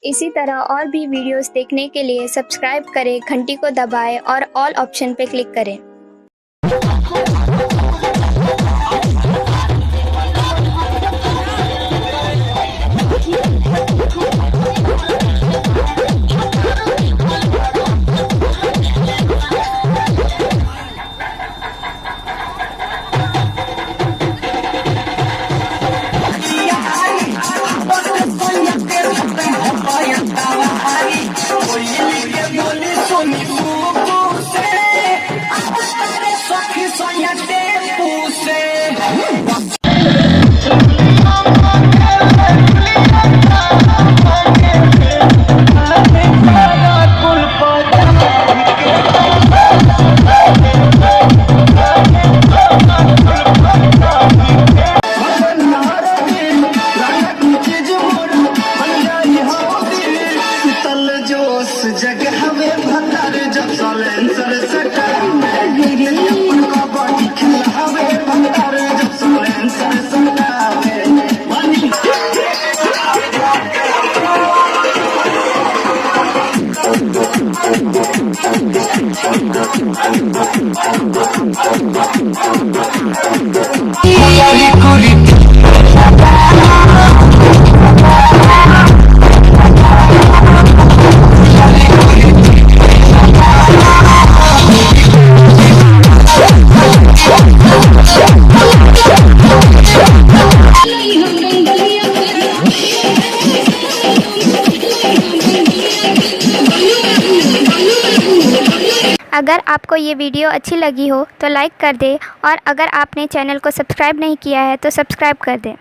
इसी तरह और भी वीडियोस देखने के लिए सब्सक्राइब करें, घंटी को दबाएं और ऑल ऑप्शन पर क्लिक करें। जगह में भतर जब सालेंसर सटा उनका बॉडी खिला हमें भतर जब सालेंसर सटा अगर आपको ये वीडियो अच्छी लगी हो तो लाइक कर दें और अगर आपने चैनल को सब्सक्राइब नहीं किया है तो सब्सक्राइब कर दें।